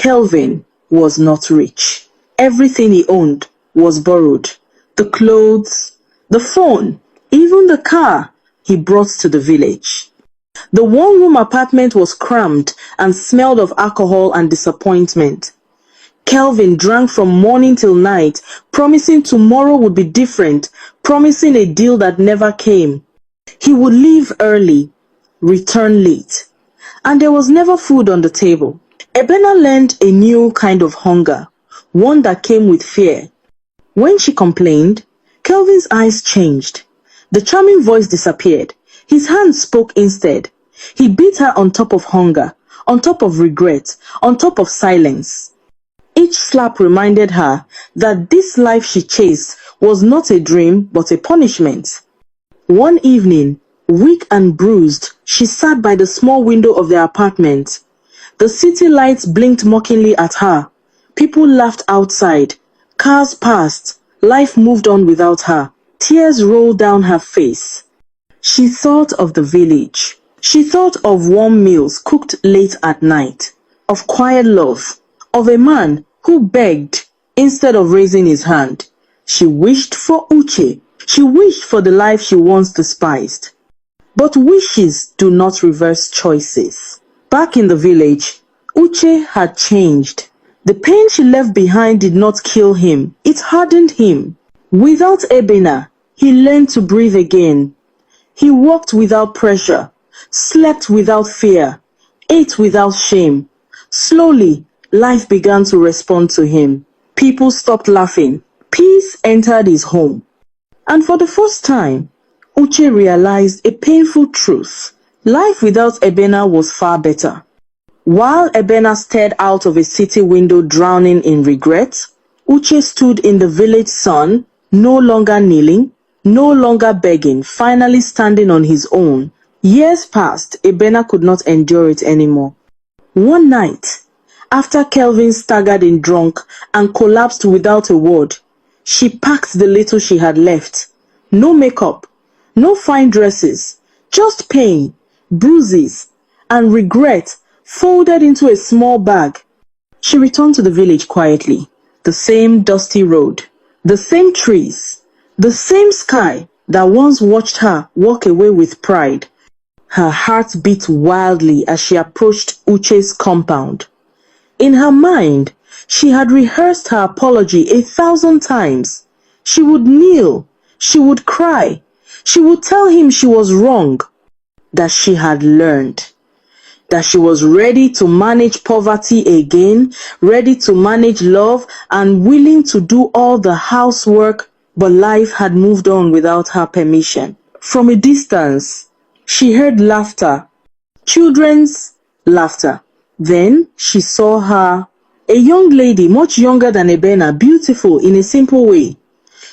Kelvin was not rich. Everything he owned was borrowed. The clothes, the phone, even the car he brought to the village. The one-room apartment was cramped and smelled of alcohol and disappointment. Kelvin drank from morning till night, promising tomorrow would be different, promising a deal that never came. He would leave early, return late, and there was never food on the table. Ebena learned a new kind of hunger, one that came with fear. When she complained, Kelvin's eyes changed. The charming voice disappeared. His hands spoke instead. He beat her on top of hunger, on top of regret, on top of silence. Each slap reminded her that this life she chased was not a dream but a punishment. One evening, weak and bruised, she sat by the small window of their apartment. The city lights blinked mockingly at her. People laughed outside. Cars passed. Life moved on without her. Tears rolled down her face. She thought of the village. She thought of warm meals cooked late at night, of quiet love, of a man who begged instead of raising his hand. She wished for Uche. She wished for the life she once despised. But wishes do not reverse choices. Back in the village, Uche had changed. The pain she left behind did not kill him. It hardened him. Without Ebena, he learned to breathe again. He walked without pressure, slept without fear, ate without shame. Slowly, life began to respond to him. People stopped laughing. Peace entered his home. And for the first time, Uche realized a painful truth. Life without Ebena was far better. While Ebena stared out of a city window drowning in regret, Uche stood in the village sun, no longer kneeling, no longer begging, finally standing on his own. Years passed, Ebena could not endure it anymore. One night, after Kelvin staggered in drunk and collapsed without a word, she packed the little she had left. No makeup, no fine dresses, just pain, bruises, and regret folded into a small bag. She returned to the village quietly. The same dusty road, the same trees, the same sky that once watched her walk away with pride. Her heart beat wildly as she approached Uche's compound. In her mind, she had rehearsed her apology 1,000 times. She would kneel, she would cry, she would tell him she was wrong, that she had learned, that she was ready to manage poverty again, ready to manage love, and willing to do all the housework, but life had moved on without her permission. From a distance, she heard laughter, children's laughter. Then she saw her, a young lady much younger than Ebena, beautiful in a simple way.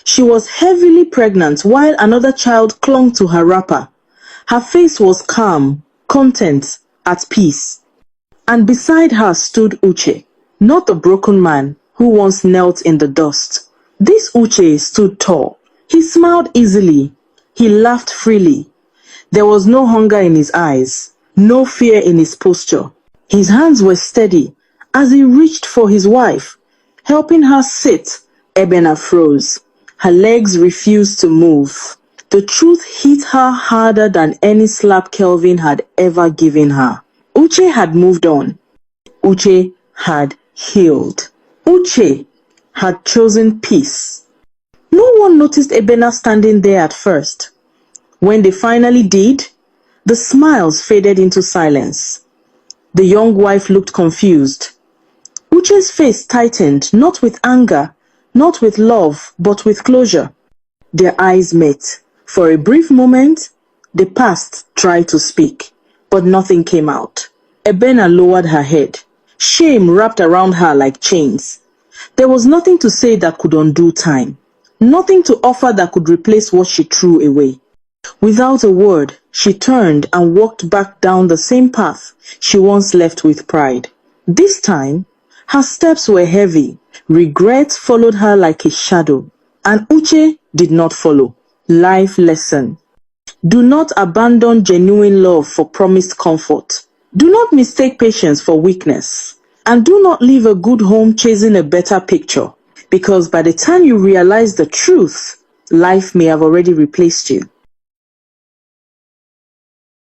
She was heavily pregnant while another child clung to her wrapper. Her face was calm, content, at peace. And beside her stood Uche, not the broken man who once knelt in the dust. This Uche stood tall. He smiled easily. He laughed freely. There was no hunger in his eyes, no fear in his posture. His hands were steady as he reached for his wife, helping her sit. Ebena froze. Her legs refused to move. The truth hit her harder than any slap Kelvin had ever given her. Uche had moved on. Uche had healed. Uche had chosen peace. No one noticed Ebena standing there at first. When they finally did, the smiles faded into silence. The young wife looked confused. Uche's face tightened, not with anger, not with love, but with closure. Their eyes met. For a brief moment, the past tried to speak, but nothing came out. Ebena lowered her head. Shame wrapped around her like chains. There was nothing to say that could undo time. Nothing to offer that could replace what she threw away. Without a word, she turned and walked back down the same path she once left with pride. This time, her steps were heavy. Regret followed her like a shadow, and Uche did not follow. Life lesson. Do not abandon genuine love for promised comfort. Do not mistake patience for weakness. And do not leave a good home chasing a better picture, because by the time you realize the truth, life may have already replaced you.